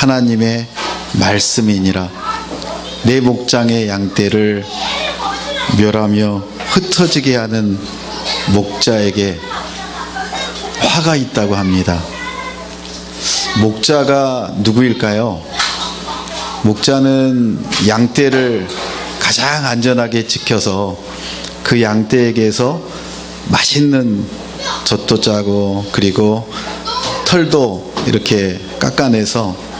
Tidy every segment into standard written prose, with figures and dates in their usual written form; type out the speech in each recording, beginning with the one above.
하나님의 말씀이니라. 내 목장의 양떼를 멸하며 흩어지게 하는 목자에게 화가 있다고 합니다. 목자가 누구일까요? 목자는 양떼를 가장 안전하게 지켜서 그 양떼에게서 맛있는 젖도 짜고 그리고 털도 이렇게 깎아내서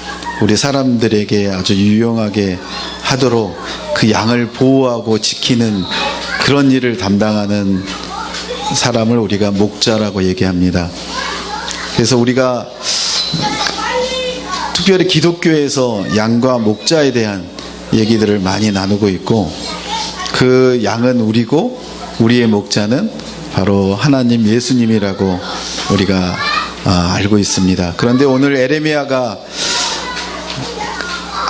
우리 사람들에게 아주 유용하게 하도록 그 양을 보호하고 지키는 그런 일을 담당하는 사람을 우리가 목자라고 얘기합니다. 그래서 우리가 특별히 기독교에서 양과 목자에 대한 얘기들을 많이 나누고 있고, 그 양은 우리고 우리의 목자는 바로 하나님 예수님이라고 우리가 알고 있습니다. 그런데 오늘 에레미야가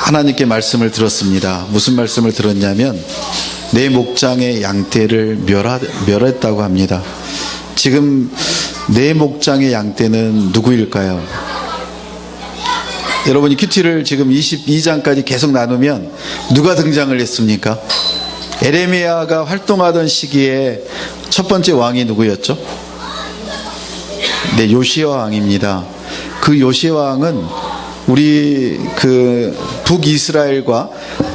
하나님께 말씀을 들었습니다. 무슨 말씀을 들었냐면 내 목장의 양떼를 멸했다고 합니다. 지금 내 목장의 양떼는 누구일까요? 여러분이 큐티를 지금 22장까지 계속 나누면 누가 등장을 했습니까? 에레미야가 활동하던 시기에 첫 번째 왕이 누구였죠? 네, 요시야 왕입니다. 그 요시야 왕은 우리 그 북이스라엘과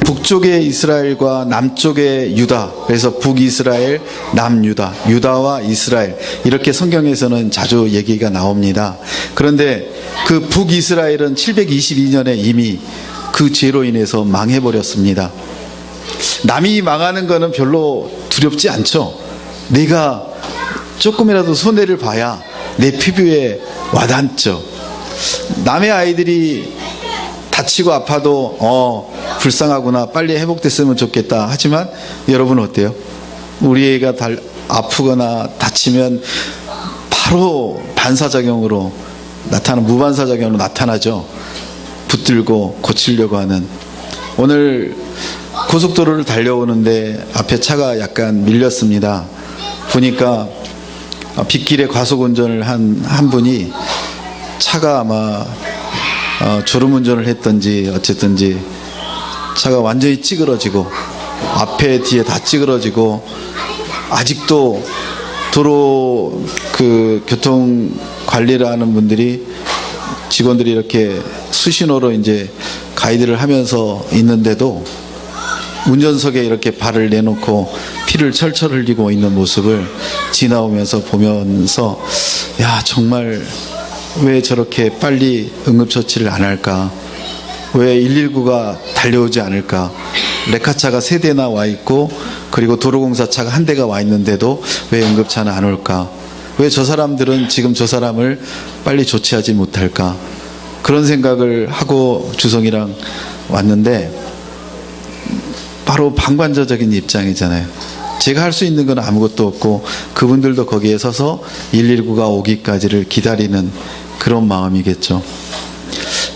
북쪽의 이스라엘과 남쪽의 유다, 그래서 북이스라엘, 남유다, 유다와 이스라엘, 이렇게 성경에서는 자주 얘기가 나옵니다. 그런데 그 북이스라엘은 722년에 이미 그 죄로 인해서 망해버렸습니다. 남이 망하는 거는 별로 두렵지 않죠. 내가 조금이라도 손해를 봐야 내 피부에 와닿죠. 남의 아이들이 다치고 아파도 불쌍하구나, 빨리 회복됐으면 좋겠다 하지만 여러분 어때요? 우리 애가 아프거나 다치면 바로 반사작용으로 무반사작용으로 나타나죠. 붙들고 고치려고 하는. 오늘 고속도로를 달려오는데 앞에 차가 약간 밀렸습니다. 보니까 빗길에 과속운전을 한 분이 차가 아마 졸음운전을 했던지 어쨌든지 차가 완전히 찌그러지고 앞에 뒤에 다 찌그러지고, 아직도 도로 그 교통 관리를 하는 분들이, 직원들이 이렇게 수신호로 이제 가이드를 하면서 있는데도 운전석에 이렇게 발을 내놓고 피를 철철 흘리고 있는 모습을 지나오면서 보면서, 야, 정말 왜 저렇게 빨리 응급처치를 안 할까? 왜 119가 달려오지 않을까? 레카차가 3대나 와 있고 그리고 도로공사차가 1대가 와 있는데도 왜 응급차는 안 올까? 왜 저 사람들은 지금 저 사람을 빨리 조치하지 못할까? 그런 생각을 하고 주성이랑 왔는데, 바로 방관자적인 입장이잖아요. 제가 할 수 있는 건 아무것도 없고 그분들도 거기에 서서 119가 오기까지를 기다리는 그런 마음이겠죠.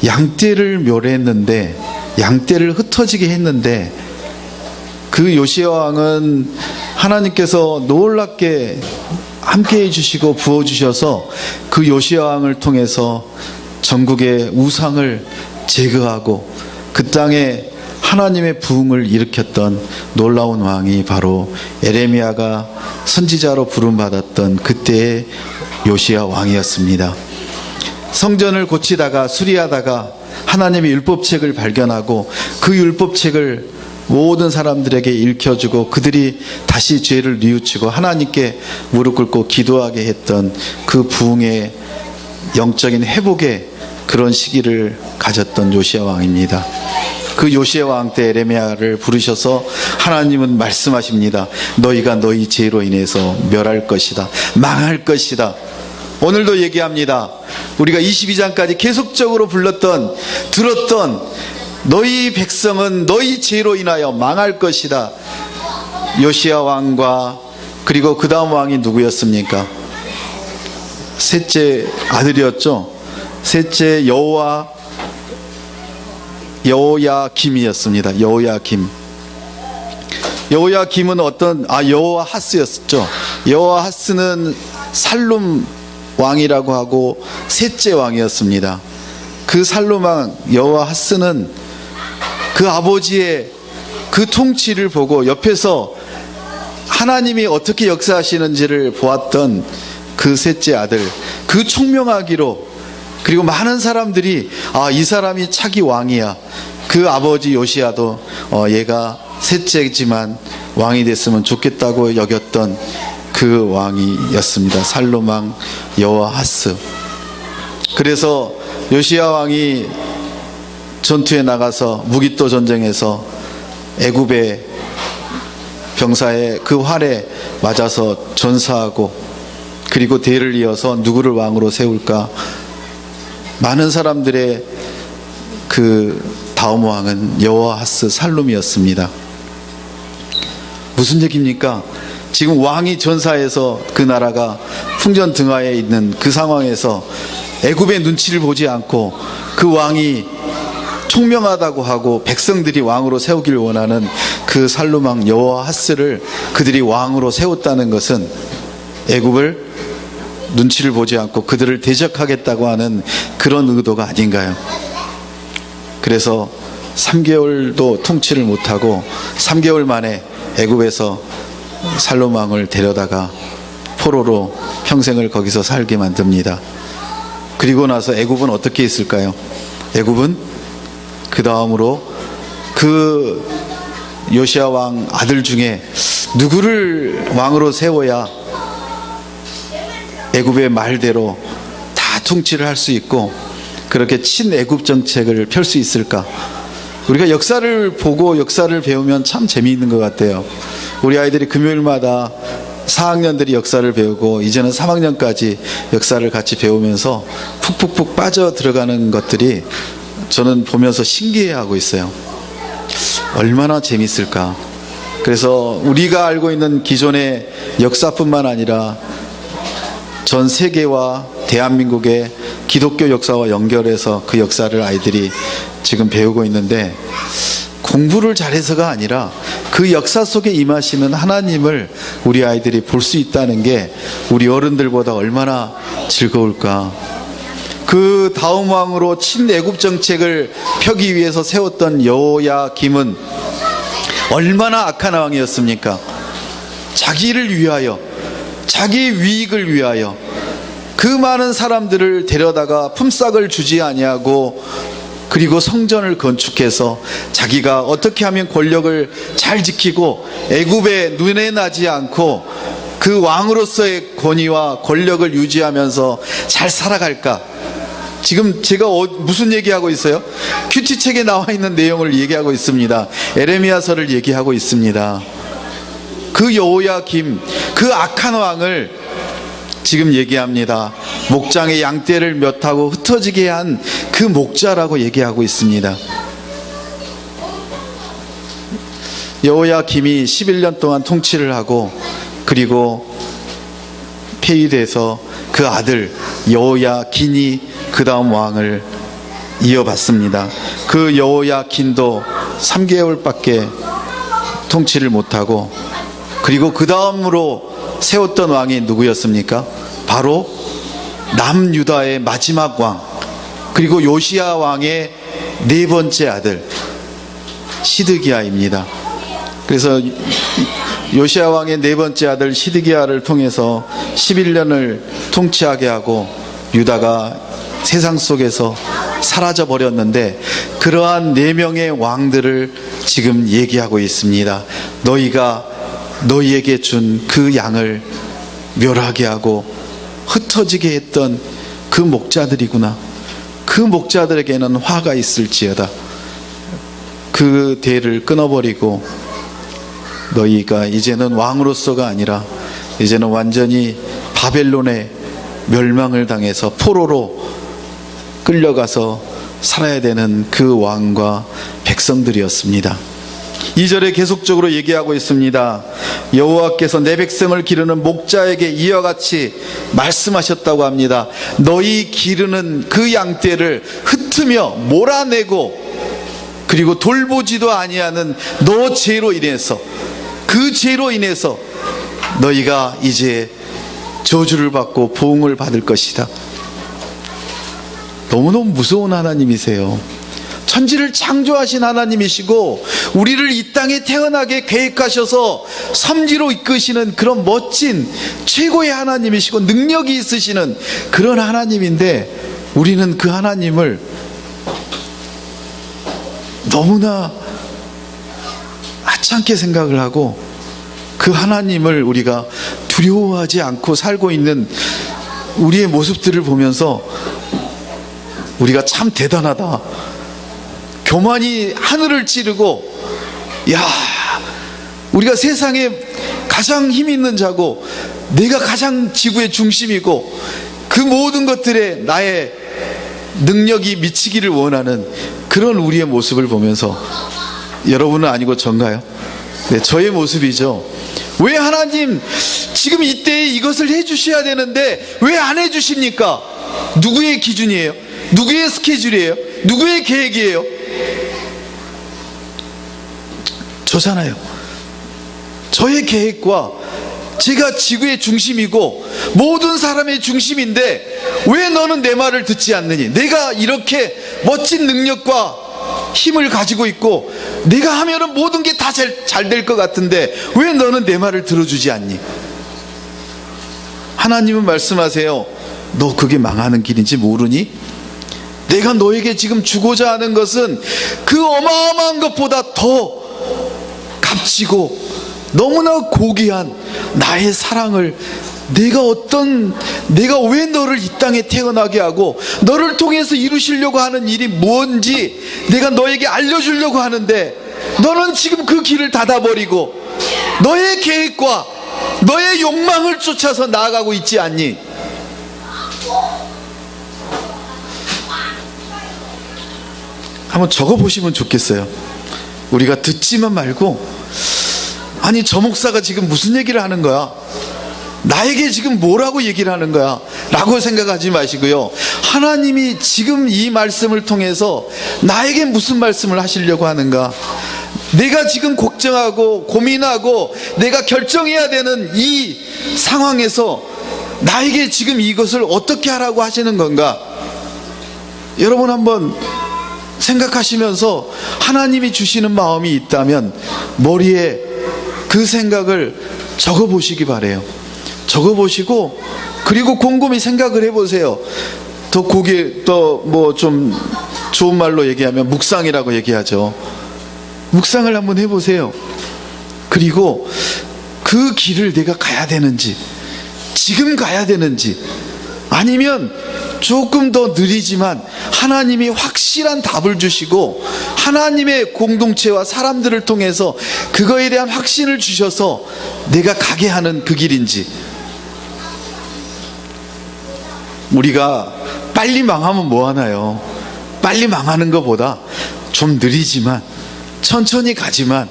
양떼를 멸했는데, 양떼를 흩어지게 했는데, 그 요시야 왕은 하나님께서 놀랍게 함께해 주시고 부어주셔서 그 요시야 왕을 통해서 전국의 우상을 제거하고 그 땅에 하나님의 부흥을 일으켰던 놀라운 왕이 바로 에레미야가 선지자로 부름받았던 그때의 요시야 왕이었습니다. 성전을 고치다가 수리하다가 하나님의 율법책을 발견하고 그 율법책을 모든 사람들에게 읽혀주고 그들이 다시 죄를 뉘우치고 하나님께 무릎 꿇고 기도하게 했던 그 부흥의 영적인 회복의 그런 시기를 가졌던 요시야 왕입니다. 그 요시야 왕 때 에레미야를 부르셔서 하나님은 말씀하십니다. 너희가 너희 죄로 인해서 멸할 것이다, 망할 것이다. 오늘도 얘기합니다. 우리가 22장까지 계속적으로 들었던 너희 백성은 너희 죄로 인하여 망할 것이다. 요시야 왕과 그리고 그 다음 왕이 누구였습니까? 셋째 아들이었죠. 셋째 여호야김이었습니다. 여호야김은 여호아하스였죠. 여호아하스는 살룸 왕이라고 하고 셋째 왕이었습니다. 그 살루망 여호와하스는 그 아버지의 그 통치를 보고 옆에서 하나님이 어떻게 역사하시는지를 보았던 그 셋째 아들, 그 총명하기로, 그리고 많은 사람들이 이 사람이 차기 왕이야. 그 아버지 요시야도 얘가 셋째지만 왕이 됐으면 좋겠다고 여겼던 그 왕이었습니다. 살루망 여호와하스. 그래서 요시야 왕이 전투에 나가서 무기토 전쟁에서 애굽의 병사의 그 활에 맞아서 전사하고, 그리고 대를 이어서 누구를 왕으로 세울까, 많은 사람들의 그 다음 왕은 여호와하스 살룸이었습니다. 무슨 얘기입니까? 지금 왕이 전사해서 그 나라가 풍전등화에 있는 그 상황에서 애굽의 눈치를 보지 않고 그 왕이 총명하다고 하고 백성들이 왕으로 세우길 원하는 그 살루망 여호와하스를 그들이 왕으로 세웠다는 것은 애굽을 눈치를 보지 않고 그들을 대적하겠다고 하는 그런 의도가 아닌가요? 그래서 3개월도 통치를 못하고 3개월 만에 애굽에서 살루망을 데려다가 포로로 평생을 거기서 살게 만듭니다. 그리고 나서 애굽은 어떻게 했을까요? 애굽은 그 다음으로 그 요시야 왕 아들 중에 누구를 왕으로 세워야 애굽의 말대로 다 통치를 할 수 있고 그렇게 친애굽 정책을 펼 수 있을까? 우리가 역사를 보고 역사를 배우면 참 재미있는 것 같아요. 우리 아이들이 금요일마다 4학년들이 역사를 배우고 이제는 3학년까지 역사를 같이 배우면서 푹푹푹 빠져 들어가는 것들이 저는 보면서 신기해하고 있어요. 얼마나 재밌을까. 그래서 우리가 알고 있는 기존의 역사뿐만 아니라 전 세계와 대한민국의 기독교 역사와 연결해서 그 역사를 아이들이 지금 배우고 있는데, 공부를 잘해서가 아니라 그 역사 속에 임하시는 하나님을 우리 아이들이 볼 수 있다는 게 우리 어른들보다 얼마나 즐거울까. 그 다음 왕으로 친애굽 정책을 펴기 위해서 세웠던 여호야김은 얼마나 악한 왕이었습니까? 자기를 위하여, 자기 위익을 위하여 그 많은 사람들을 데려다가 품삯을 주지 아니하고, 그리고 성전을 건축해서 자기가 어떻게 하면 권력을 잘 지키고 애굽의 눈에 나지 않고 그 왕으로서의 권위와 권력을 유지하면서 잘 살아갈까. 지금 제가 무슨 얘기하고 있어요? 큐티책에 나와 있는 내용을 얘기하고 있습니다. 에레미야서를 얘기하고 있습니다. 그 여호야김, 그 악한 왕을 지금 얘기합니다. 목장의 양떼를 몇하고 흩어지게 한 그 목자라고 얘기하고 있습니다. 여호야김이 11년 동안 통치를 하고, 그리고 폐위돼서 그 아들 여호야긴이 그 다음 왕을 이어받습니다. 그 여호야긴도 3개월밖에 통치를 못하고, 그리고 그 다음으로 세웠던 왕이 누구였습니까? 바로 남유다의 마지막 왕, 그리고 요시야 왕의 네 번째 아들 시드기야입니다. 그래서 요시야 왕의 네 번째 아들 시드기야를 통해서 11년을 통치하게 하고 유다가 세상 속에서 사라져 버렸는데, 그러한 네 명의 왕들을 지금 얘기하고 있습니다. 너희가 너희에게 준 그 양을 멸하게 하고 흩어지게 했던 그 목자들이구나. 그 목자들에게는 화가 있을지어다. 그 대를 끊어버리고 너희가 이제는 왕으로서가 아니라 이제는 완전히 바벨론의 멸망을 당해서 포로로 끌려가서 살아야 되는 그 왕과 백성들이었습니다. 2절에 계속적으로 얘기하고 있습니다. 여호와께서 내 백성을 기르는 목자에게 이와 같이 말씀하셨다고 합니다. 너희 기르는 그 양떼를 흩으며 몰아내고, 그리고 돌보지도 아니하는 너 죄로 인해서, 그 죄로 인해서 너희가 이제 저주를 받고 보응을 받을 것이다. 너무너무 무서운 하나님이세요. 천지를 창조하신 하나님이시고 우리를 이 땅에 태어나게 계획하셔서 섬지로 이끄시는 그런 멋진 최고의 하나님이시고 능력이 있으시는 그런 하나님인데, 우리는 그 하나님을 너무나 하찮게 생각을 하고 그 하나님을 우리가 두려워하지 않고 살고 있는 우리의 모습들을 보면서 우리가 참 대단하다, 교만이 하늘을 찌르고, 야, 우리가 세상에 가장 힘 있는 자고 내가 가장 지구의 중심이고 그 모든 것들에 나의 능력이 미치기를 원하는 그런 우리의 모습을 보면서, 여러분은 아니고 전가요? 네, 저의 모습이죠. 왜 하나님 지금 이때에 이것을 해주셔야 되는데 왜 안 해주십니까? 누구의 기준이에요? 누구의 스케줄이에요? 누구의 계획이에요? 저잖아요. 저의 계획과 제가 지구의 중심이고 모든 사람의 중심인데 왜 너는 내 말을 듣지 않느니? 내가 이렇게 멋진 능력과 힘을 가지고 있고 내가 하면은 모든 게 다 잘 될 것 같은데 왜 너는 내 말을 들어주지 않니? 하나님은 말씀하세요. 너 그게 망하는 길인지 모르니? 내가 너에게 지금 주고자 하는 것은 그 어마어마한 것보다 더 값지고 너무나 고귀한 나의 사랑을, 내가 왜 너를 이 땅에 태어나게 하고 너를 통해서 이루시려고 하는 일이 뭔지 내가 너에게 알려주려고 하는데 너는 지금 그 길을 닫아버리고 너의 계획과 너의 욕망을 쫓아서 나아가고 있지 않니? 한번 적어보시면 좋겠어요. 우리가 듣지만 말고, 아니 저 목사가 지금 무슨 얘기를 하는 거야? 나에게 지금 뭐라고 얘기를 하는 거야? 라고 생각하지 마시고요, 하나님이 지금 이 말씀을 통해서 나에게 무슨 말씀을 하시려고 하는가? 내가 지금 걱정하고 고민하고 내가 결정해야 되는 이 상황에서 나에게 지금 이것을 어떻게 하라고 하시는 건가? 여러분 한번 생각하시면서 하나님이 주시는 마음이 있다면 머리에 그 생각을 적어보시기 바래요. 적어보시고 그리고 곰곰이 생각을 해보세요. 더 뭐 좀 좋은 말로 얘기하면 묵상이라고 얘기하죠. 묵상을 한번 해보세요. 그리고 그 길을 내가 가야 되는지, 지금 가야 되는지, 아니면 조금 더 느리지만 하나님이 확실한 답을 주시고 하나님의 공동체와 사람들을 통해서 그거에 대한 확신을 주셔서 내가 가게 하는 그 길인지. 우리가 빨리 망하면 뭐 하나요? 빨리 망하는 것보다 좀 느리지만 천천히 가지만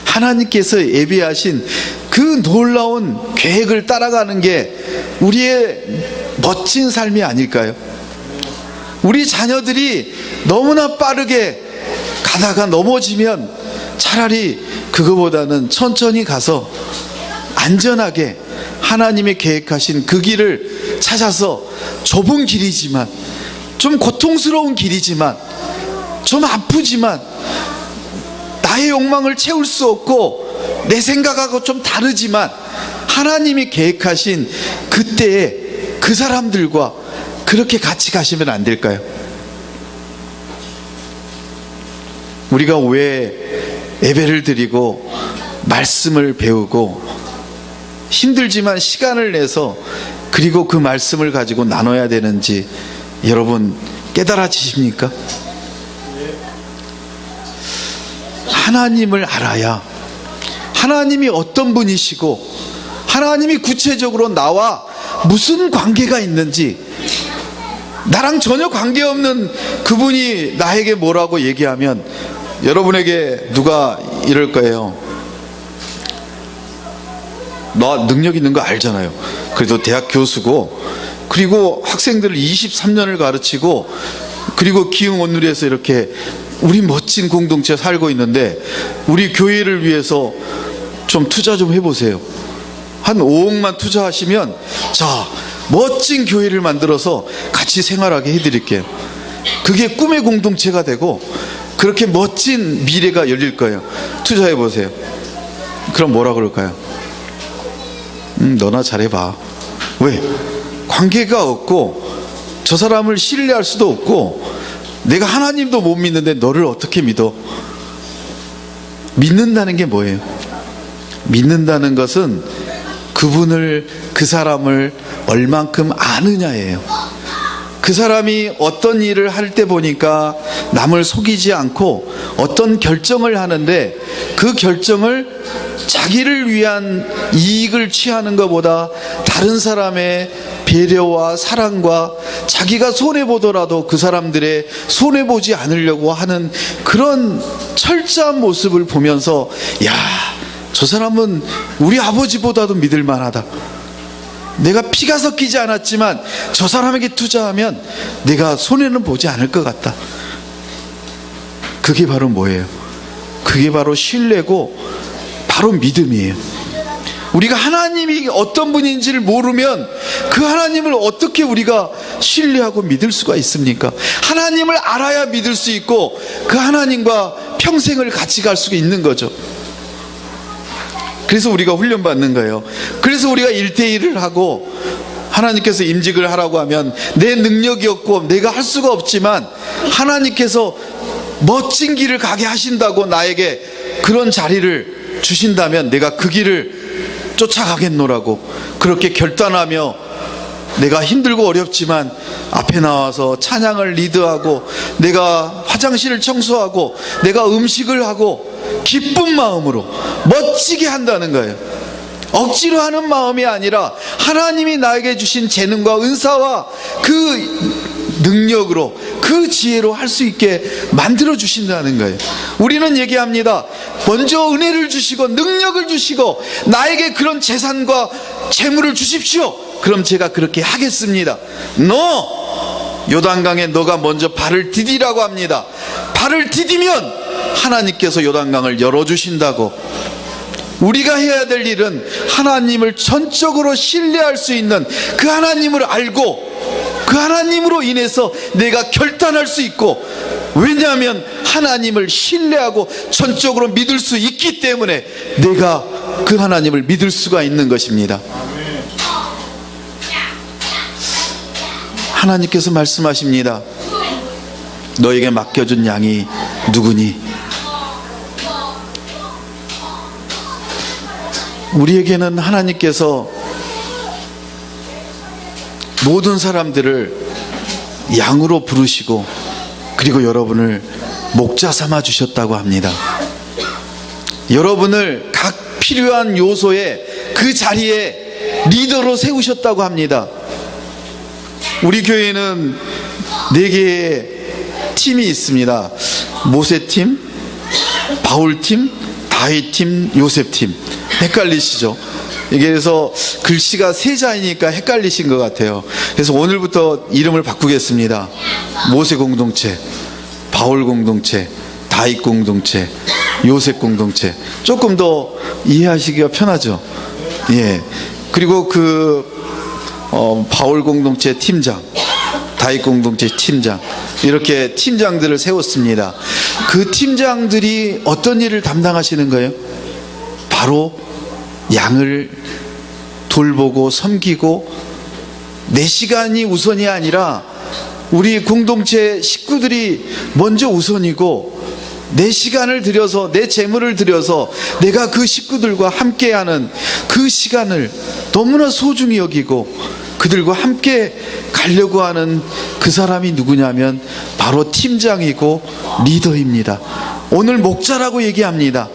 하나님께서 예비하신 그 놀라운 계획을 따라가는 게 우리의 멋진 삶이 아닐까요? 우리 자녀들이 너무나 빠르게 가다가 넘어지면 차라리 그거보다는 천천히 가서 안전하게 하나님의 계획하신 그 길을 찾아서, 좁은 길이지만 좀 고통스러운 길이지만 좀 아프지만 나의 욕망을 채울 수 없고 내 생각하고 좀 다르지만 하나님이 계획하신 그때에 그 사람들과 그렇게 같이 가시면 안 될까요? 우리가 왜 예배를 드리고 말씀을 배우고 힘들지만 시간을 내서 그리고 그 말씀을 가지고 나눠야 되는지 여러분 깨달아지십니까? 하나님을 알아야, 하나님이 어떤 분이시고 하나님이 구체적으로 나와 무슨 관계가 있는지, 나랑 전혀 관계없는 그분이 나에게 뭐라고 얘기하면 여러분에게 누가 이럴 거예요. 너 능력 있는 거 알잖아요. 그래도 대학 교수고, 그리고 학생들을 23년을 가르치고, 그리고 기흥온누리에서 이렇게 우리 멋진 공동체 살고 있는데 우리 교회를 위해서 좀 투자 좀 해보세요. 한 5억만 투자하시면 자, 멋진 교회를 만들어서 같이 생활하게 해드릴게요. 그게 꿈의 공동체가 되고 그렇게 멋진 미래가 열릴 거예요. 투자해 보세요. 그럼 뭐라 그럴까요? 너나 잘해봐. 왜? 관계가 없고 저 사람을 신뢰할 수도 없고 내가 하나님도 못 믿는데 너를 어떻게 믿어? 믿는다는 게 뭐예요? 믿는다는 것은 그분을, 그 사람을 얼만큼 아느냐예요. 그 사람이 어떤 일을 할 때 보니까 남을 속이지 않고 어떤 결정을 하는데 그 결정을 자기를 위한 이익을 취하는 것보다 다른 사람의 배려와 사랑과 자기가 손해보더라도 그 사람들의 손해보지 않으려고 하는 그런 철저한 모습을 보면서 야, 저 사람은 우리 아버지보다도 믿을 만하다. 내가 피가 섞이지 않았지만 저 사람에게 투자하면 내가 손해는 보지 않을 것 같다. 그게 바로 뭐예요? 그게 바로 신뢰고 바로 믿음이에요. 우리가 하나님이 어떤 분인지를 모르면 그 하나님을 어떻게 우리가 신뢰하고 믿을 수가 있습니까? 하나님을 알아야 믿을 수 있고 그 하나님과 평생을 같이 갈 수가 있는 거죠. 그래서 우리가 훈련받는 거예요. 그래서 우리가 1대1을 하고 하나님께서 임직을 하라고 하면 내 능력이 없고 내가 할 수가 없지만 하나님께서 멋진 길을 가게 하신다고 나에게 그런 자리를 주신다면 내가 그 길을 쫓아가겠노라고 그렇게 결단하며 내가 힘들고 어렵지만 앞에 나와서 찬양을 리드하고 내가 화장실을 청소하고 내가 음식을 하고 기쁜 마음으로 멋지게 한다는 거예요. 억지로 하는 마음이 아니라 하나님이 나에게 주신 재능과 은사와 그 능력으로 그 지혜로 할 수 있게 만들어 주신다는 거예요. 우리는 얘기합니다. 먼저 은혜를 주시고 능력을 주시고 나에게 그런 재산과 재물을 주십시오. 그럼 제가 그렇게 하겠습니다. 요단강에 너가 먼저 발을 디디라고 합니다. 발을 디디면 하나님께서 요단강을 열어주신다고. 우리가 해야 될 일은 하나님을 전적으로 신뢰할 수 있는 그 하나님을 알고 그 하나님으로 인해서 내가 결단할 수 있고, 왜냐하면 하나님을 신뢰하고 전적으로 믿을 수 있기 때문에 내가 그 하나님을 믿을 수가 있는 것입니다. 하나님께서 말씀하십니다. 너에게 맡겨준 양이 누구니? 우리에게는 하나님께서 모든 사람들을 양으로 부르시고 그리고 여러분을 목자 삼아 주셨다고 합니다. 여러분을 각 필요한 요소에 그 자리에 리더로 세우셨다고 합니다. 우리 교회는 4개의 팀이 있습니다. 모세팀, 바울팀, 다윗팀, 요셉팀. 헷갈리시죠? 이게 그래서 글씨가 3자이니까 헷갈리신 것 같아요. 그래서 오늘부터 이름을 바꾸겠습니다. 모세 공동체, 바울 공동체, 다윗 공동체, 요셉 공동체. 조금 더 이해하시기가 편하죠? 예. 그리고 바울 공동체 팀장, 다윗 공동체 팀장, 이렇게 팀장들을 세웠습니다. 그 팀장들이 어떤 일을 담당하시는 거예요? 바로 양을 돌보고 섬기고, 내 시간이 우선이 아니라 우리 공동체 식구들이 먼저 우선이고, 내 시간을 들여서, 내 재물을 들여서 내가 그 식구들과 함께하는 그 시간을 너무나 소중히 여기고 그들과 함께 가려고 하는 그 사람이 누구냐면 바로 팀장이고 리더입니다. 오늘 목자라고 얘기합니다.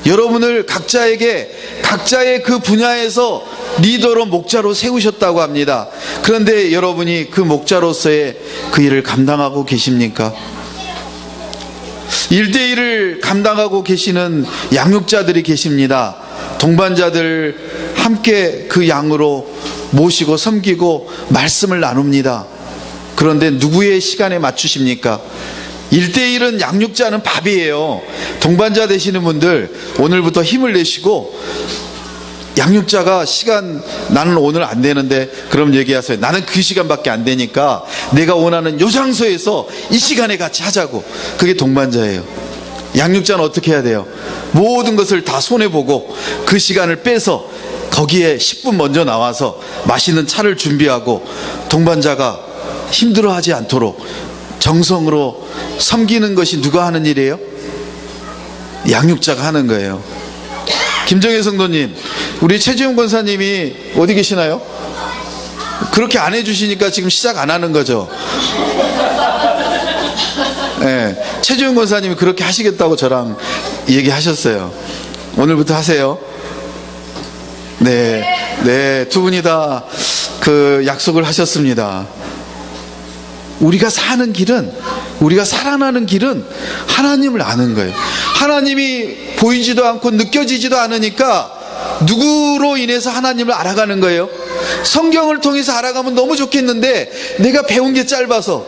여러분을 각자의 그 분야에서 리더로 목자로 세우셨다고 합니다. 그런데 여러분이 그 목자로서의 그 일을 감당하고 계십니까? 1대1을 감당하고 계시는 양육자들이 계십니다. 동반자들 함께 그 양으로 모시고 섬기고 말씀을 나눕니다. 그런데 누구의 시간에 맞추십니까? 1대1은 양육자는 밥이에요. 동반자 되시는 분들 오늘부터 힘을 내시고 양육자가 나는 오늘 안 되는데 그럼 얘기하세요. 나는 그 시간밖에 안 되니까 내가 원하는 요 장소에서 이 시간에 같이 하자고. 그게 동반자예요. 양육자는 어떻게 해야 돼요? 모든 것을 다 손해보고 그 시간을 빼서 거기에 10분 먼저 나와서 맛있는 차를 준비하고 동반자가 힘들어하지 않도록 정성으로 섬기는 것이 누가 하는 일이에요? 양육자가 하는 거예요. 김정혜 성도님, 우리 최지훈 권사님이 어디 계시나요? 그렇게 안 해주시니까 지금 시작 안 하는 거죠. 네, 최지훈 권사님이 그렇게 하시겠다고 저랑 얘기하셨어요. 오늘부터 하세요. 네, 두 분이 다 그 약속을 하셨습니다. 우리가 사는 길은, 우리가 살아나는 길은 하나님을 아는 거예요. 하나님이 보이지도 않고 느껴지지도 않으니까 누구로 인해서 하나님을 알아가는 거예요? 성경을 통해서 알아가면 너무 좋겠는데 내가 배운 게 짧아서,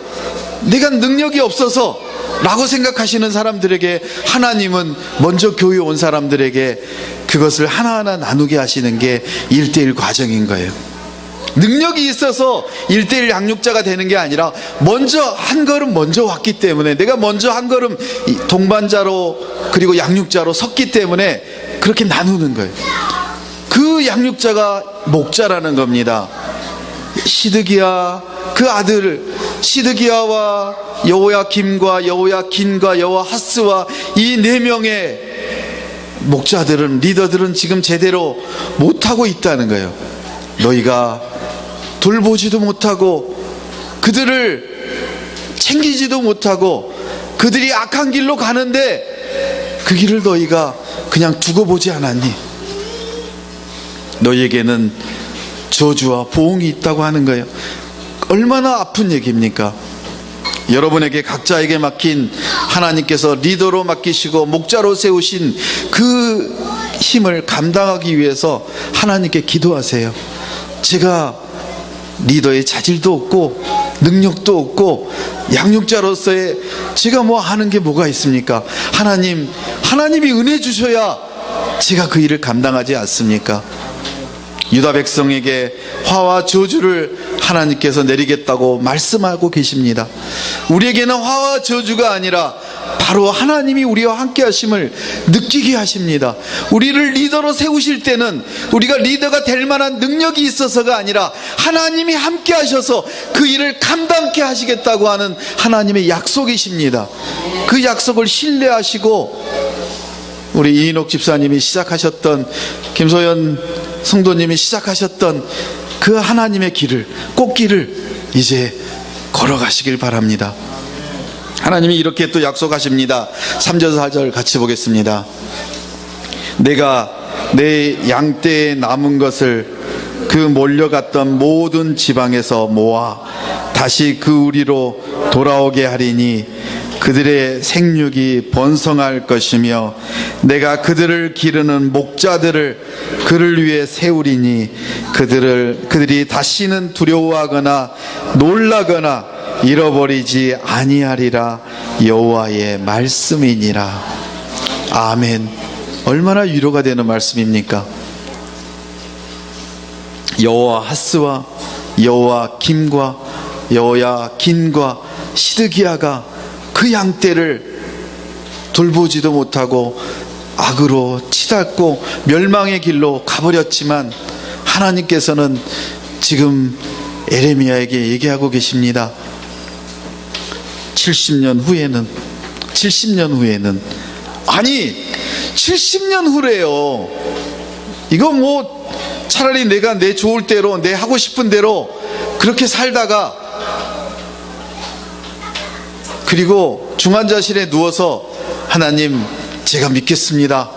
내가 능력이 없어서 라고 생각하시는 사람들에게 하나님은 먼저 교회 온 사람들에게 그것을 하나하나 나누게 하시는 게 1:1 과정인 거예요. 능력이 있어서 1:1 양육자가 되는 게 아니라 먼저 한 걸음 먼저 왔기 때문에, 내가 먼저 한 걸음 동반자로 그리고 양육자로 섰기 때문에 그렇게 나누는 거예요. 그 양육자가 목자라는 겁니다. 시드기야, 그 아들 시드기야와 여호야김과 여호야긴과 여호아하스와 이 4명의 목자들은, 리더들은 지금 제대로 못하고 있다는 거예요. 너희가 돌보지도 못하고 그들을 챙기지도 못하고 그들이 악한 길로 가는데 그 길을 너희가 그냥 두고 보지 않았니? 너희에게는 저주와 보응이 있다고 하는 거예요. 얼마나 아픈 얘기입니까? 여러분에게 각자에게 맡긴, 하나님께서 리더로 맡기시고 목자로 세우신 그 힘을 감당하기 위해서 하나님께 기도하세요. 제가 리더의 자질도 없고 능력도 없고 양육자로서의 제가 뭐 하는 게 뭐가 있습니까? 하나님이 은혜 주셔야 제가 그 일을 감당하지 않습니까? 유다 백성에게 화와 저주를 하나님께서 내리겠다고 말씀하고 계십니다. 우리에게는 화와 저주가 아니라 바로 하나님이 우리와 함께 하심을 느끼게 하십니다. 우리를 리더로 세우실 때는 우리가 리더가 될 만한 능력이 있어서가 아니라 하나님이 함께 하셔서 그 일을 감당케 하시겠다고 하는 하나님의 약속이십니다. 그 약속을 신뢰하시고 우리 이인옥 집사님이 시작하셨던, 김소연 성도님이 시작하셨던 그 하나님의 길을, 꽃길을 이제 걸어가시길 바랍니다. 하나님이 이렇게 또 약속하십니다. 3절 4절 같이 보겠습니다. 내가 내 양떼에 남은 것을 그 몰려갔던 모든 지방에서 모아 다시 그 우리로 돌아오게 하리니 그들의 생육이 번성할 것이며 내가 그들을 기르는 목자들을 그를 위해 세우리니 그들이 다시는 두려워하거나 놀라거나 잃어버리지 아니하리라. 여호와의 말씀이니라. 아멘. 얼마나 위로가 되는 말씀입니까? 여호아하스와 여호야김과 여호야긴과 시드기야가 그 양떼를 돌보지도 못하고 악으로 치닫고 멸망의 길로 가버렸지만 하나님께서는 지금 에레미야에게 얘기하고 계십니다. 70년 후에는 아니 70년 후래요. 이거 뭐 차라리 내가 내 좋을 대로, 내 하고 싶은 대로 그렇게 살다가 그리고 중환자실에 누워서 하나님 제가 믿겠습니다.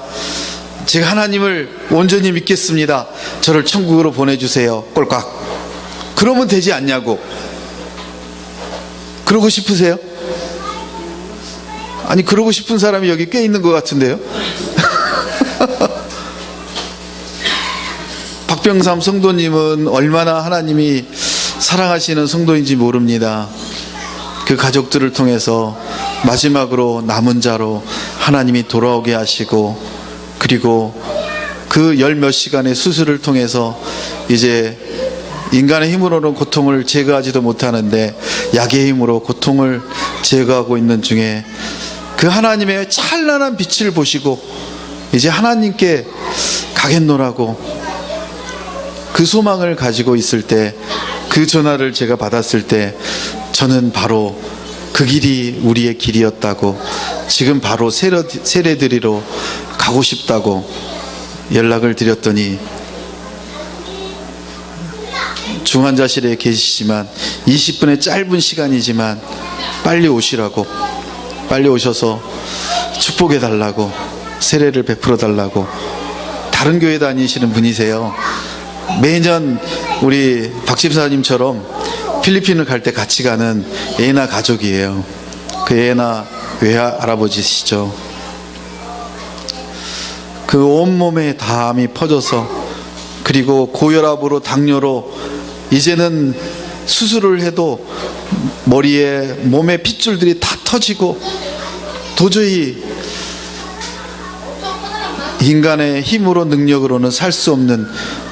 제가 하나님을 온전히 믿겠습니다. 저를 천국으로 보내주세요. 꼴깍. 그러면 되지 않냐고. 그러고 싶으세요? 아니 그러고 싶은 사람이 여기 꽤 있는 것 같은데요. 박병삼 성도님은 얼마나 하나님이 사랑하시는 성도인지 모릅니다. 그 가족들을 통해서 마지막으로 남은 자로 하나님이 돌아오게 하시고, 그리고 그 열 몇 시간의 수술을 통해서 이제 인간의 힘으로는 고통을 제거하지도 못하는데 약의 힘으로 고통을 제거하고 있는 중에 그 하나님의 찬란한 빛을 보시고 이제 하나님께 가겠노라고 그 소망을 가지고 있을 때, 그 전화를 제가 받았을 때 저는 바로 그 길이 우리의 길이었다고, 지금 바로 세례드리러 가고 싶다고 연락을 드렸더니 중환자실에 계시지만 20분의 짧은 시간이지만 빨리 오시라고, 빨리 오셔서 축복해 달라고, 세례를 베풀어 달라고. 다른 교회 다니시는 분이세요. 매년 우리 박 집사님처럼 필리핀을 갈 때 같이 가는 에나 가족이에요. 그 에나 외할아버지시죠. 그 온몸에 담이 퍼져서, 그리고 고혈압으로 당뇨로 이제는 수술을 해도 머리에 몸에 핏줄들이 다 터지고 도저히 인간의 힘으로 능력으로는 살 수 없는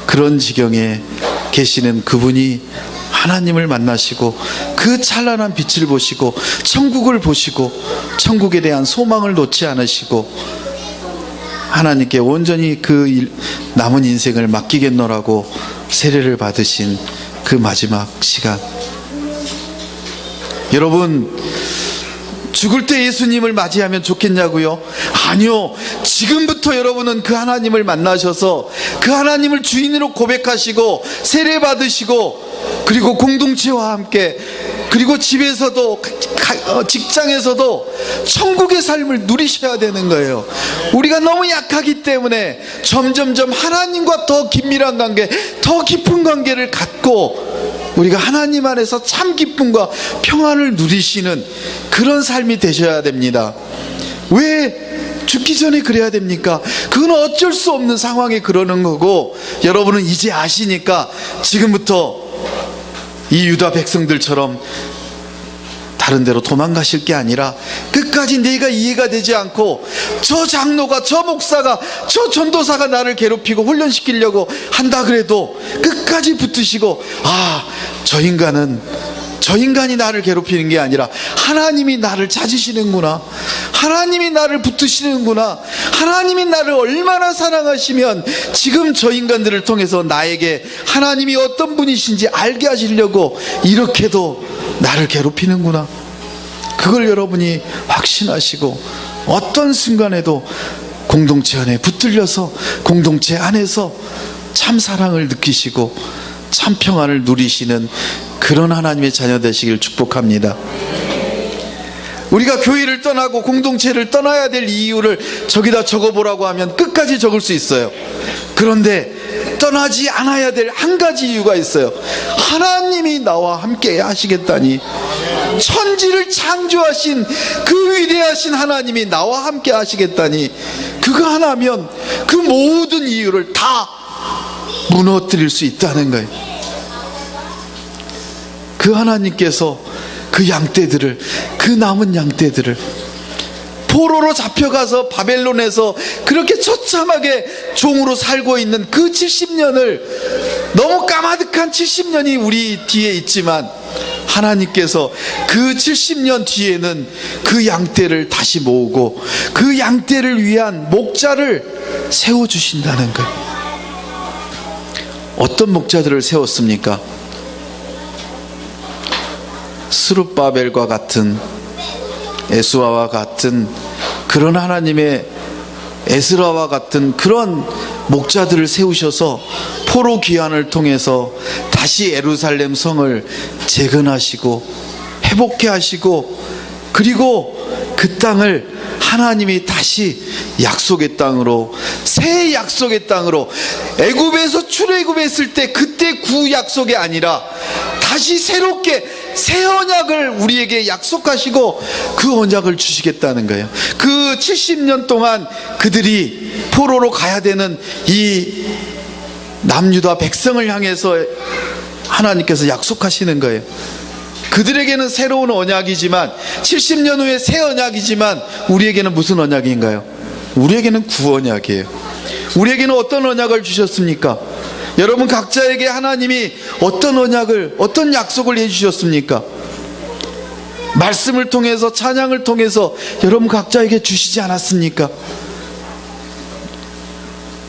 그런 지경에 계시는 그분이 하나님을 만나시고 그 찬란한 빛을 보시고 천국을 보시고 천국에 대한 소망을 놓지 않으시고 하나님께 온전히 그 남은 인생을 맡기겠노라고 세례를 받으신 그 마지막 시간. 여러분, 죽을 때 예수님을 맞이하면 좋겠냐고요? 아니요. 지금부터 여러분은 그 하나님을 만나셔서 그 하나님을 주인으로 고백하시고 세례 받으시고, 그리고 공동체와 함께, 그리고 집에서도 직장에서도 천국의 삶을 누리셔야 되는 거예요. 우리가 너무 약하기 때문에 점점점 하나님과 더 긴밀한 관계, 더 깊은 관계를 갖고 우리가 하나님 안에서 참 기쁨과 평안을 누리시는 그런 삶이 되셔야 됩니다. 왜 죽기 전에 그래야 됩니까? 그건 어쩔 수 없는 상황에 그러는 거고, 여러분은 이제 아시니까 지금부터 이 유다 백성들처럼 다른 데로 도망가실 게 아니라 끝까지 내가 이해가 되지 않고 저 장로가, 저 목사가, 저 전도사가 나를 괴롭히고 훈련시키려고 한다 그래도 끝까지 붙으시고, 저 인간이 나를 괴롭히는 게 아니라 하나님이 나를 찾으시는구나, 하나님이 나를 붙으시는구나, 하나님이 나를 얼마나 사랑하시면 지금 저 인간들을 통해서 나에게 하나님이 어떤 분이신지 알게 하시려고 이렇게도 나를 괴롭히는구나. 그걸 여러분이 확신하시고 어떤 순간에도 공동체 안에 붙들려서 공동체 안에서 참 사랑을 느끼시고 참 평안을 누리시는 그런 하나님의 자녀 되시길 축복합니다. 우리가 교회를 떠나고 공동체를 떠나야 될 이유를 저기다 적어보라고 하면 끝까지 적을 수 있어요. 그런데 떠나지 않아야 될 한 가지 이유가 있어요. 하나님이 나와 함께 하시겠다니, 천지를 창조하신 그 위대하신 하나님이 나와 함께 하시겠다니, 그거 하나면 그 모든 이유를 다 무너뜨릴 수 있다는 거예요. 그 하나님께서 그 양떼들을, 그 남은 양떼들을 포로로 잡혀가서 바벨론에서 그렇게 처참하게 종으로 살고 있는 그 70년을, 너무 까마득한 70년이 우리 뒤에 있지만 하나님께서 그 70년 뒤에는 그 양떼를 다시 모으고 그 양떼를 위한 목자를 세워주신다는 거예요. 어떤 목자들을 세웠습니까? 스룹바벨과 같은, 에스라와 같은 그런 하나님의, 에스라와 같은 그런 목자들을 세우셔서 포로 귀환을 통해서 다시 예루살렘 성을 재건하시고 회복해 하시고, 그리고 그 땅을 하나님이 다시 약속의 땅으로, 새 약속의 땅으로, 애굽에서 출애굽했을 때 그때 구 약속이 아니라 다시 새롭게 새 언약을 우리에게 약속하시고 그 언약을 주시겠다는 거예요. 그 70년 동안 그들이 포로로 가야 되는 이 남유다 백성을 향해서 하나님께서 약속하시는 거예요. 그들에게는 새로운 언약이지만, 70년 후에 새 언약이지만 우리에게는 무슨 언약인가요? 우리에게는 구언약이에요. 우리에게는 어떤 언약을 주셨습니까? 여러분 각자에게 하나님이 어떤 언약을, 어떤 약속을 해주셨습니까? 말씀을 통해서, 찬양을 통해서 여러분 각자에게 주시지 않았습니까?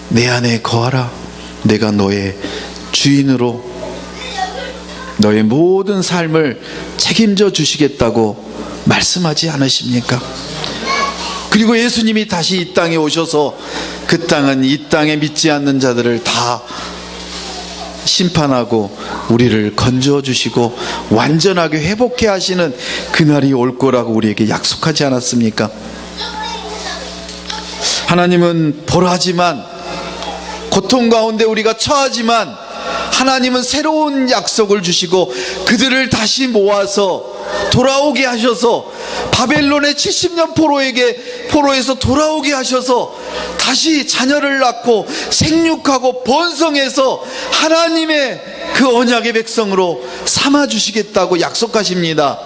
내 안에 거하라. 내가 너의 주인으로 너의 모든 삶을 책임져 주시겠다고 말씀하지 않으십니까? 그리고 예수님이 다시 이 땅에 오셔서 그 땅은 이 땅에 믿지 않는 자들을 다 심판하고 우리를 건져 주시고 완전하게 회복해 하시는 그날이 올 거라고 우리에게 약속하지 않았습니까? 하나님은 벌하지만, 고통 가운데 우리가 처하지만 하나님은 새로운 약속을 주시고 그들을 다시 모아서 돌아오게 하셔서 바벨론의 70년 포로에서 돌아오게 하셔서 다시 자녀를 낳고 생육하고 번성해서 하나님의 그 언약의 백성으로 삼아주시겠다고 약속하십니다.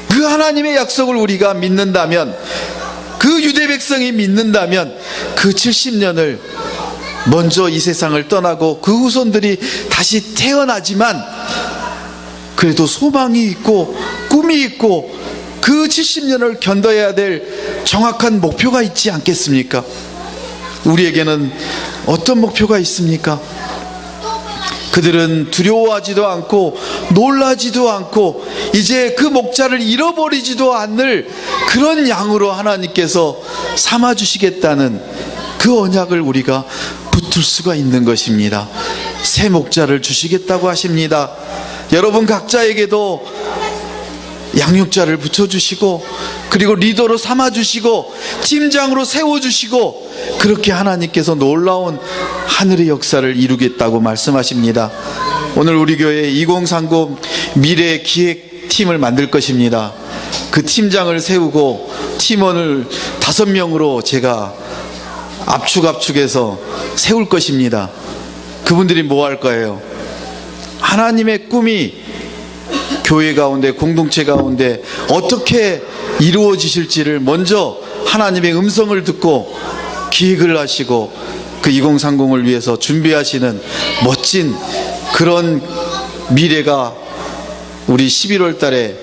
그 하나님의 약속을 우리가 믿는다면, 그 유대 백성이 믿는다면 그 70년을 먼저 이 세상을 떠나고 그 후손들이 다시 태어나지만 그래도 소망이 있고 꿈이 있고 그 70년을 견뎌야 될 정확한 목표가 있지 않겠습니까? 우리에게는 어떤 목표가 있습니까? 그들은 두려워하지도 않고 놀라지도 않고 이제 그 목자를 잃어버리지도 않을 그런 양으로 하나님께서 삼아주시겠다는 그 언약을 우리가 붙들 수가 있는 것입니다. 새 목자를 주시겠다고 하십니다. 여러분 각자에게도 양육자를 붙여주시고 그리고 리더로 삼아주시고 팀장으로 세워주시고 그렇게 하나님께서 놀라운 하늘의 역사를 이루겠다고 말씀하십니다. 오늘 우리 교회 2030 미래 기획팀을 만들 것입니다. 그 팀장을 세우고 팀원을 5명으로 제가 압축해서 세울 것입니다. 그분들이 뭐 할 거예요? 하나님의 꿈이 교회 가운데, 공동체 가운데 어떻게 이루어지실지를 먼저 하나님의 음성을 듣고 기획을 하시고 그 2030을 위해서 준비하시는 멋진 그런 미래가 우리 11월 달에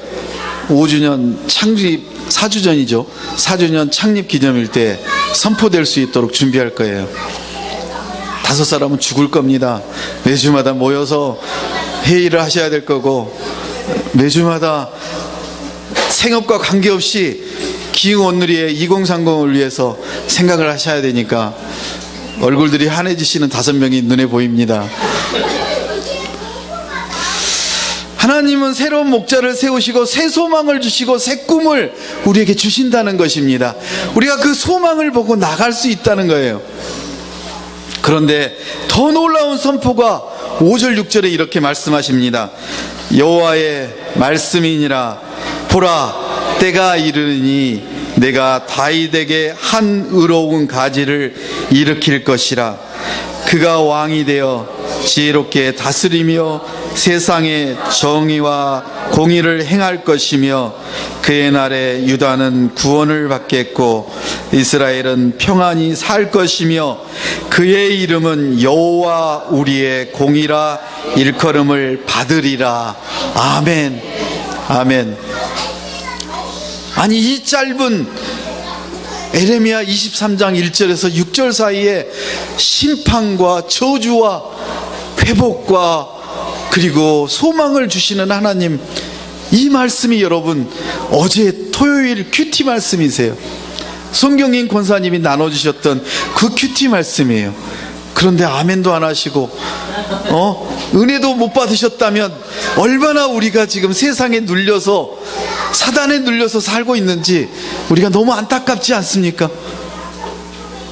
5주년 창립 4주년이죠. 4주년 창립 기념일 때 선포될 수 있도록 준비할 거예요. 5사람은 죽을 겁니다. 매주마다 모여서 회의를 하셔야 될 거고 매주마다 생업과 관계없이 기흥 온누리의 2030을 위해서 생각을 하셔야 되니까 얼굴들이 환해지시는 5명이 눈에 보입니다. 하나님은 새로운 목자를 세우시고 새 소망을 주시고 새 꿈을 우리에게 주신다는 것입니다. 우리가 그 소망을 보고 나갈 수 있다는 거예요. 그런데 더 놀라운 선포가 5절 6절에 이렇게 말씀하십니다. 여호와의 말씀이니라. 보라, 때가 이르니 내가 다윗에게 한 의로운 가지를 일으킬 것이라. 그가 왕이 되어 지혜롭게 다스리며 세상에 정의와 공의를 행할 것이며 그의 날에 유다는 구원을 받겠고 이스라엘은 평안히 살 것이며 그의 이름은 여호와 우리의 공의라 일컬음을 받으리라. 아멘. 아멘. 아니 이 짧은 에레미야 23장 1절에서 6절 사이에 심판과 저주와 회복과 그리고 소망을 주시는 하나님, 이 말씀이 여러분 어제 토요일 큐티 말씀이세요. 송경인 권사님이 나눠주셨던 그 큐티 말씀이에요. 그런데 아멘도 안 하시고 은혜도 못 받으셨다면 얼마나 우리가 지금 세상에 눌려서 사단에 눌려서 살고 있는지 우리가 너무 안타깝지 않습니까?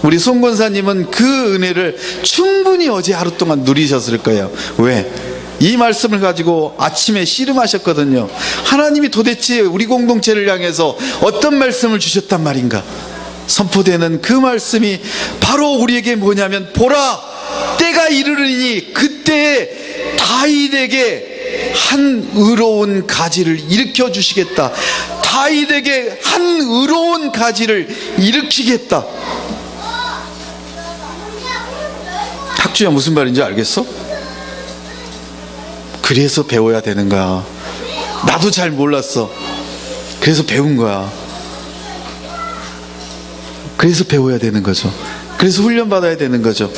우리 송 권사님은 그 은혜를 충분히 어제 하루 동안 누리셨을 거예요. 왜? 이 말씀을 가지고 아침에 씨름하셨거든요. 하나님이 도대체 우리 공동체를 향해서 어떤 말씀을 주셨단 말인가? 선포되는 그 말씀이 바로 우리에게 뭐냐면, 보라, 때가 이르르니 그때에 다윗에게 한 의로운 가지를 일으켜 주시겠다. 다윗에게 한 의로운 가지를 일으키겠다. 학주야, 무슨 말인지 알겠어? 그래서 배워야 되는 거야. 나도 잘 몰랐어. 그래서 배운 거야. 그래서 배워야 되는 거죠. 그래서 훈련받아야 되는 거죠.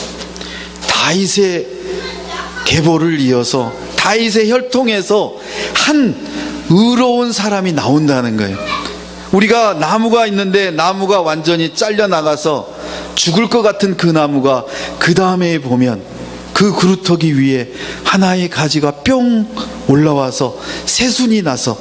다윗의 계보를 이어서 다윗의 혈통에서 한 의로운 사람이 나온다는 거예요. 우리가 나무가 있는데 나무가 완전히 잘려나가서 죽을 것 같은 그 나무가 그 다음에 보면 그 그루터기 위에 하나의 가지가 뿅 올라와서 새순이 나서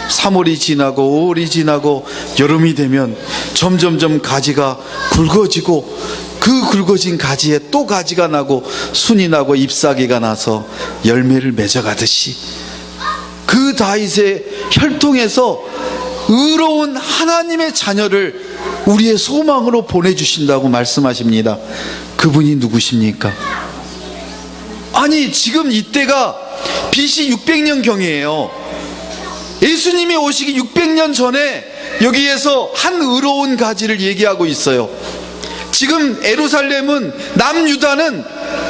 3월이 지나고 5월이 지나고 여름이 되면 점점점 가지가 굵어지고 그 굵어진 가지에 또 가지가 나고 순이 나고 잎사귀가 나서 열매를 맺어가듯이 그 다윗의 혈통에서 의로운 하나님의 자녀를 우리의 소망으로 보내주신다고 말씀하십니다. 그분이 누구십니까? 아니, 지금 이때가 BC 600년경이에요. 예수님이 오시기 600년 전에 여기에서 한 의로운 가지를 얘기하고 있어요. 지금 에루살렘은, 남유다는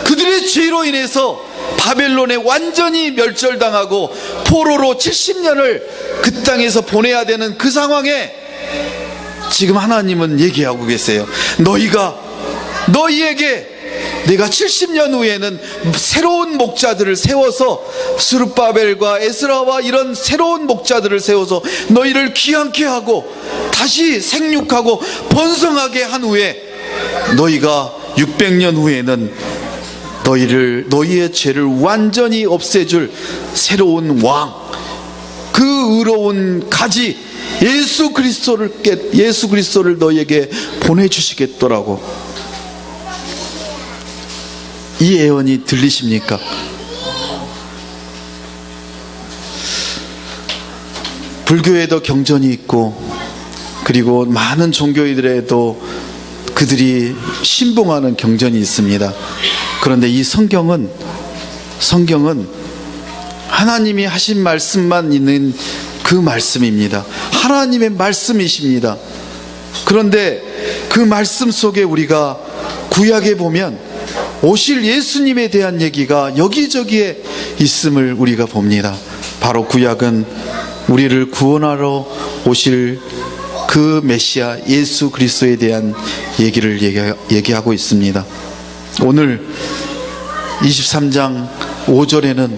그들의 죄로 인해서 바벨론에 완전히 멸절당하고 포로로 70년을 그 땅에서 보내야 되는 그 상황에 지금 하나님은 얘기하고 계세요. 너희에게 내가 70년 후에는 새로운 목자들을 세워서, 스룹바벨과 에스라와 이런 새로운 목자들을 세워서 너희를 귀환케 하고 다시 생육하고 번성하게 한 후에 너희가 600년 후에는 너희의 죄를 완전히 없애줄 새로운 왕, 그 의로운 가지 예수 그리스도를 너희에게 보내주시겠더라고. 이 예언이 들리십니까? 불교에도 경전이 있고, 그리고 많은 종교인들에도 그들이 신봉하는 경전이 있습니다. 그런데 이 성경은 하나님이 하신 말씀만 있는 그 말씀입니다. 하나님의 말씀이십니다. 그런데 그 말씀 속에 우리가 구약에 보면 오실 예수님에 대한 얘기가 여기저기에 있음을 우리가 봅니다. 바로 구약은 우리를 구원하러 오실 그 메시아 예수 그리스도에 대한 얘기를 얘기하고 있습니다. 오늘 23장 5절에는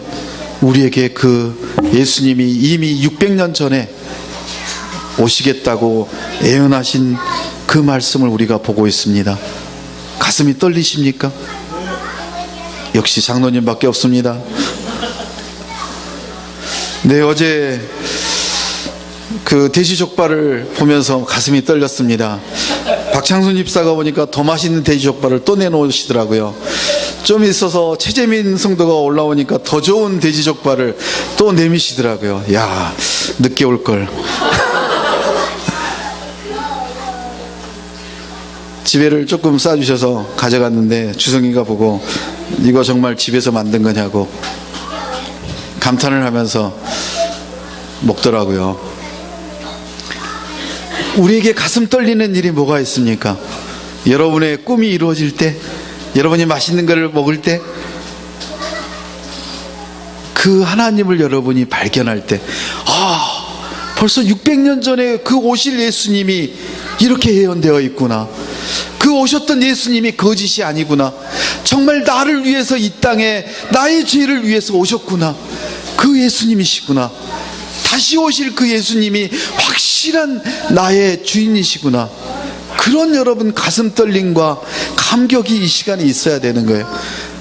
우리에게 그 예수님이 이미 600년 전에 오시겠다고 예언하신 그 말씀을 우리가 보고 있습니다. 가슴이 떨리십니까? 역시 장로님밖에 없습니다. 네, 어제 그 돼지족발을 보면서 가슴이 떨렸습니다. 박창순 집사가 보니까 더 맛있는 돼지족발을 또 내놓으시더라고요. 좀 있어서 최재민 성도가 올라오니까 더 좋은 돼지족발을 또 내미시더라고요. 야, 늦게 올걸. 집에를 조금 싸주셔서 가져갔는데 주성이가 보고 이거 정말 집에서 만든 거냐고 감탄을 하면서 먹더라고요. 우리에게 가슴 떨리는 일이 뭐가 있습니까? 여러분의 꿈이 이루어질 때, 여러분이 맛있는 것을 먹을 때, 그 하나님을 여러분이 발견할 때, 벌써 600년 전에 그 오실 예수님이 이렇게 예언되어 있구나. 그 오셨던 예수님이 거짓이 아니구나. 정말 나를 위해서 이 땅에 나의 죄를 위해서 오셨구나. 그 예수님이시구나. 다시 오실 그 예수님이 확실한 나의 주인이시구나. 그런 여러분 가슴 떨림과 감격이 이 시간에 있어야 되는 거예요.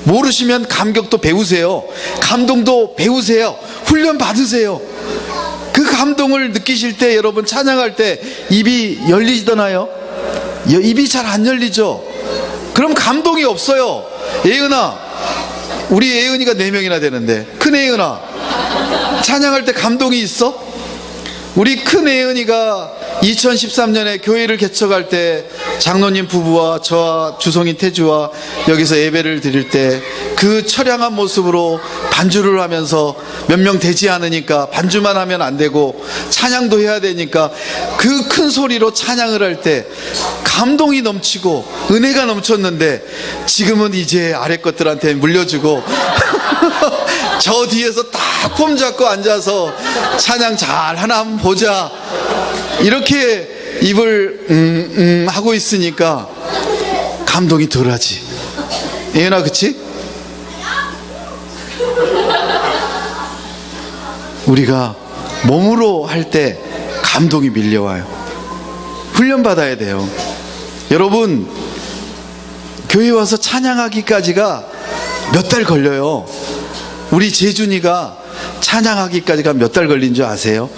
모르시면 감격도 배우세요. 감동도 배우세요. 훈련 받으세요. 그 감동을 느끼실 때, 여러분 찬양할 때 입이 열리시더나요? 입이 잘 안 열리죠? 그럼 감동이 없어요. 예은아, 우리 예은이가 4명이나 되는데, 큰 예은아, 찬양할 때 감동이 있어? 우리 큰 예은이가 2013년에 교회를 개척할 때 장로님 부부와 저와 주성인 태주와 여기서 예배를 드릴 때 그 처량한 모습으로 반주를 하면서 몇 명 되지 않으니까 반주만 하면 안 되고 찬양도 해야 되니까 그 큰 소리로 찬양을 할 때 감동이 넘치고 은혜가 넘쳤는데, 지금은 이제 아래 것들한테 물려주고 저 뒤에서 딱 폼 잡고 앉아서 찬양 잘 하나 한번 보자 이렇게 입을 하고 있으니까 감동이 덜하지. 예은아, 그치? 우리가 몸으로 할 때 감동이 밀려와요. 훈련받아야 돼요. 여러분, 교회 와서 찬양하기까지가 몇 달 걸려요. 우리 재준이가 찬양하기까지가 몇 달 걸린 줄 아세요?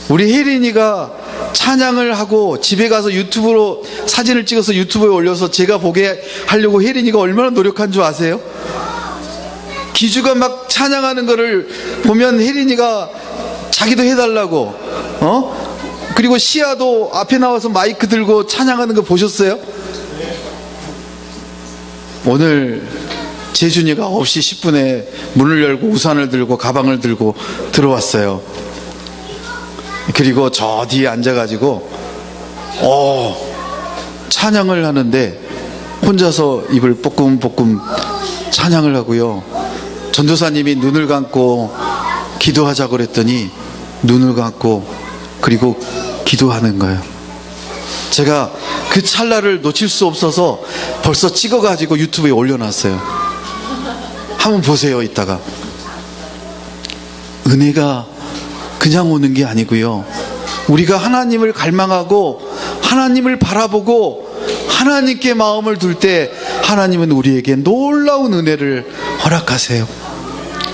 우리 혜린이가 찬양을 하고 집에 가서 유튜브로 사진을 찍어서 유튜브에 올려서 제가 보게 하려고 혜린이가 얼마나 노력한 줄 아세요? 기주가 막 찬양하는 거를 보면 혜린이가 자기도 해달라고, 그리고 시아도 앞에 나와서 마이크 들고 찬양하는 거 보셨어요? 오늘 재준이가 9시 10분에 문을 열고 우산을 들고 가방을 들고 들어왔어요. 그리고 저 뒤에 앉아가지고 찬양을 하는데 혼자서 입을 뽀끔뽀끔 찬양을 하고요. 전도사님이 눈을 감고 기도하자고 그랬더니 눈을 감고 그리고 기도하는 거예요. 제가 그 찰나를 놓칠 수 없어서 벌써 찍어가지고 유튜브에 올려놨어요. 한번 보세요. 이따가. 은혜가 그냥 오는 게 아니고요, 우리가 하나님을 갈망하고 하나님을 바라보고 하나님께 마음을 둘 때 하나님은 우리에게 놀라운 은혜를 허락하세요.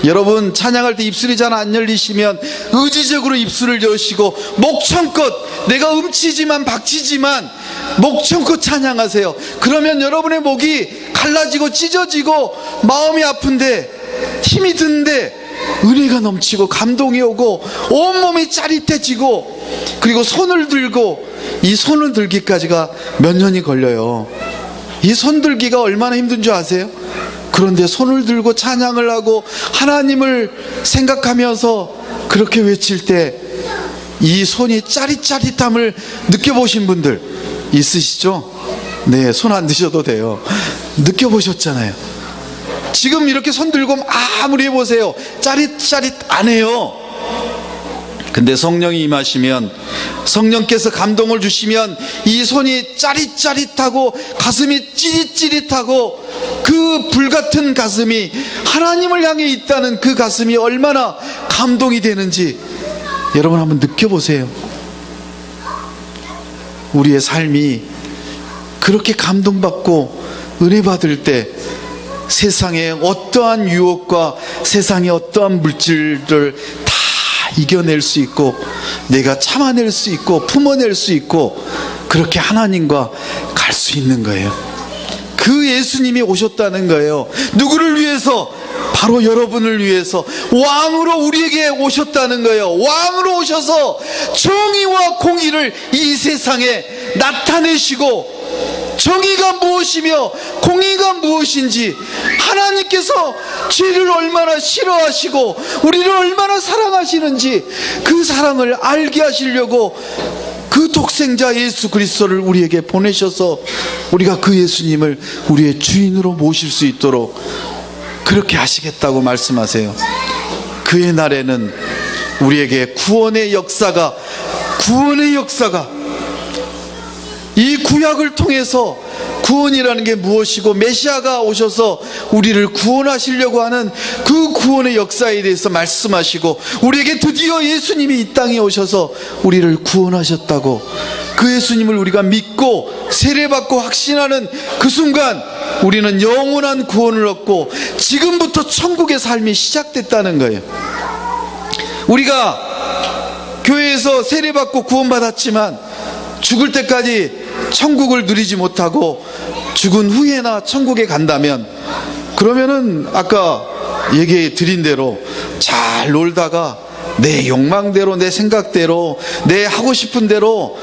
여러분, 찬양할 때 입술이 잘 안 열리시면 의지적으로 입술을 여시고 목청껏, 내가 음치지만 박치지만 목청껏 찬양하세요. 그러면 여러분의 목이 갈라지고 찢어지고 마음이 아픈데 힘이 드는데 은혜가 넘치고 감동이 오고 온몸이 짜릿해지고, 그리고 손을 들고, 이 손을 들기까지가 몇 년이 걸려요. 이 손 들기가 얼마나 힘든 줄 아세요? 그런데 손을 들고 찬양을 하고 하나님을 생각하면서 그렇게 외칠 때 이 손이 짜릿짜릿함을 느껴보신 분들 있으시죠? 네, 손 안 드셔도 돼요. 느껴보셨잖아요. 지금 이렇게 손 들고 아무리 해보세요, 짜릿짜릿 안 해요. 근데 성령이 임하시면, 성령께서 감동을 주시면 이 손이 짜릿짜릿하고 가슴이 찌릿찌릿하고, 그 불같은 가슴이 하나님을 향해 있다는 그 가슴이 얼마나 감동이 되는지 여러분 한번 느껴보세요. 우리의 삶이 그렇게 감동받고 은혜 받을 때 세상의 어떠한 유혹과 세상의 어떠한 물질을 다 이겨낼 수 있고, 내가 참아낼 수 있고 품어낼 수 있고, 그렇게 하나님과 갈 수 있는 거예요. 그 예수님이 오셨다는 거예요. 누구를 위해서? 바로 여러분을 위해서 왕으로 우리에게 오셨다는 거예요. 왕으로 오셔서 정의와 공의를 이 세상에 나타내시고, 정의가 무엇이며 공의가 무엇인지, 하나님께서 죄를 얼마나 싫어하시고 우리를 얼마나 사랑하시는지 그 사랑을 알게 하시려고 그 독생자 예수 그리스도를 우리에게 보내셔서 우리가 그 예수님을 우리의 주인으로 모실 수 있도록 그렇게 하시겠다고 말씀하세요. 그의 날에는 우리에게 구원의 역사가, 이 구약을 통해서 구원이라는 게 무엇이고 메시아가 오셔서 우리를 구원하시려고 하는 그 구원의 역사에 대해서 말씀하시고, 우리에게 드디어 예수님이 이 땅에 오셔서 우리를 구원하셨다고, 그 예수님을 우리가 믿고 세례받고 확신하는 그 순간 우리는 영원한 구원을 얻고 지금부터 천국의 삶이 시작됐다는 거예요. 우리가 교회에서 세례받고 구원받았지만 죽을 때까지 천국을 누리지 못하고 죽은 후에나 천국에 간다면, 그러면은 아까 얘기 드린 대로 잘 놀다가 내 욕망대로, 내 생각대로, 내 하고 싶은 대로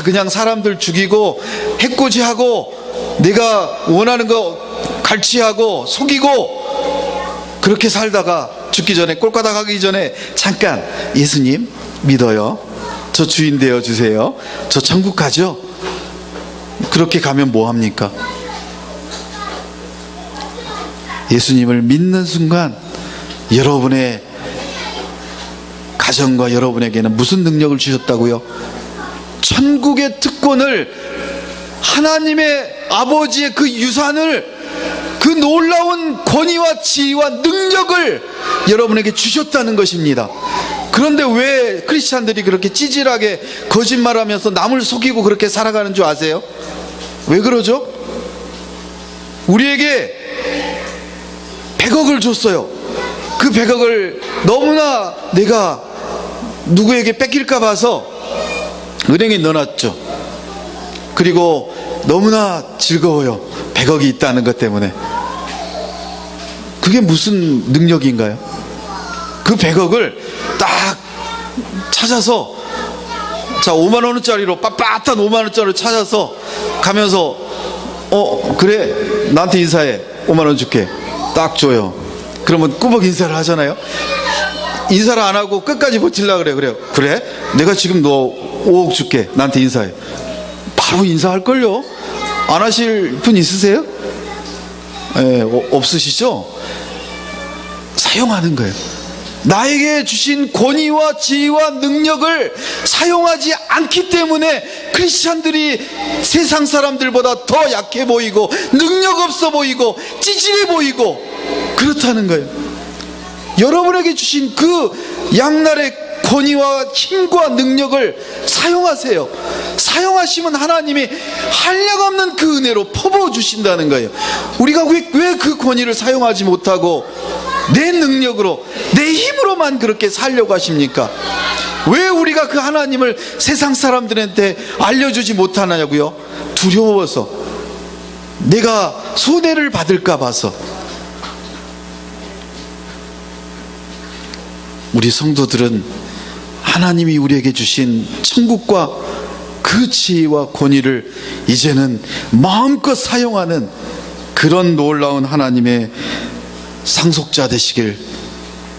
그냥 사람들 죽이고 해코지하고 내가 원하는 거 갈취하고 속이고 그렇게 살다가 죽기 전에 꼴가닥 하기 전에 잠깐 예수님 믿어요. 저 주인 되어 주세요. 저 천국 가죠. 그렇게 가면 뭐 합니까? 예수님을 믿는 순간 여러분의 가정과 여러분에게는 무슨 능력을 주셨다고요? 천국의 특권을, 하나님의 아버지의 그 유산을, 그 놀라운 권위와 지위와 능력을 여러분에게 주셨다는 것입니다. 그런데 왜 크리스찬들이 그렇게 찌질하게 거짓말하면서 남을 속이고 그렇게 살아가는 줄 아세요? 왜 그러죠? 우리에게 100억을 줬어요. 그 100억을 너무나 내가 누구에게 뺏길까 봐서 은행에 넣어놨죠. 그리고 너무나 즐거워요. 100억이 있다는 것 때문에. 그게 무슨 능력인가요? 그 100억을 딱 찾아서, 자 5만원짜리로 빳빳한 5만원짜리를 찾아서 가면서 그래 나한테 인사해, 5만원 줄게. 딱 줘요. 그러면 꾸벅 인사를 하잖아요. 인사를 안 하고 끝까지 버틸라 그래요. 그래 내가 지금 너 5억 줄게, 나한테 인사해. 바로 인사할걸요. 안 하실 분 있으세요? 없으시죠? 사용하는 거예요. 나에게 주신 권위와 지위와 능력을 사용하지 않기 때문에 크리스찬들이 세상 사람들보다 더 약해 보이고 능력 없어 보이고 찌질해 보이고 그렇다는 거예요. 여러분에게 주신 그 양날의 권위와 힘과 능력을 사용하세요. 사용하시면 하나님이 한량없는 그 은혜로 퍼부어주신다는 거예요. 우리가 왜 그 권위를 사용하지 못하고 내 능력으로 내 힘으로만 그렇게 살려고 하십니까? 왜 우리가 그 하나님을 세상 사람들한테 알려주지 못하냐고요? 두려워서, 내가 손해를 받을까 봐서. 우리 성도들은 하나님이 우리에게 주신 천국과 그 지혜와 권위를 이제는 마음껏 사용하는 그런 놀라운 하나님의 상속자 되시길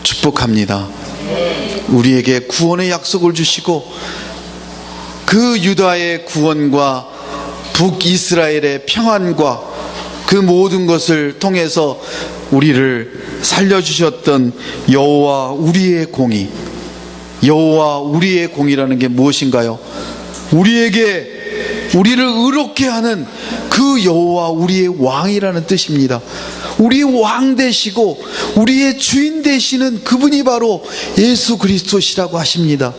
축복합니다. 우리에게 구원의 약속을 주시고 그 유다의 구원과 북이스라엘의 평안과 그 모든 것을 통해서 우리를 살려주셨던 여호와 우리의 공의, 여호와 우리의 공의라는 게 무엇인가요? 우리를 의롭게 하는 그 여호와 우리의 왕이라는 뜻입니다. 우리의 왕 되시고 우리의 주인 되시는 그분이 바로 예수 그리스도시라고 하십니다.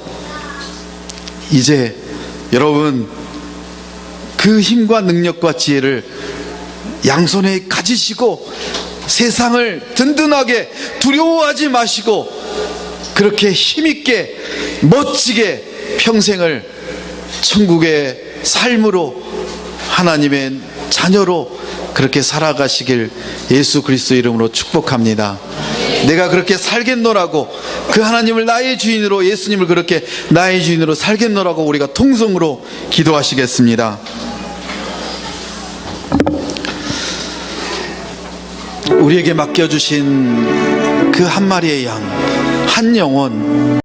이제 여러분 그 힘과 능력과 지혜를 양손에 가지시고 세상을 든든하게 두려워하지 마시고 그렇게 힘있게 멋지게 평생을 천국의 삶으로 하나님의 자녀로 그렇게 살아가시길 예수 그리스도 이름으로 축복합니다. 내가 그렇게 살겠노라고, 그 하나님을 나의 주인으로, 예수님을 그렇게 나의 주인으로 살겠노라고 우리가 통성으로 기도하시겠습니다. 우리에게 맡겨주신 그 한 마리의 양, 한 영혼,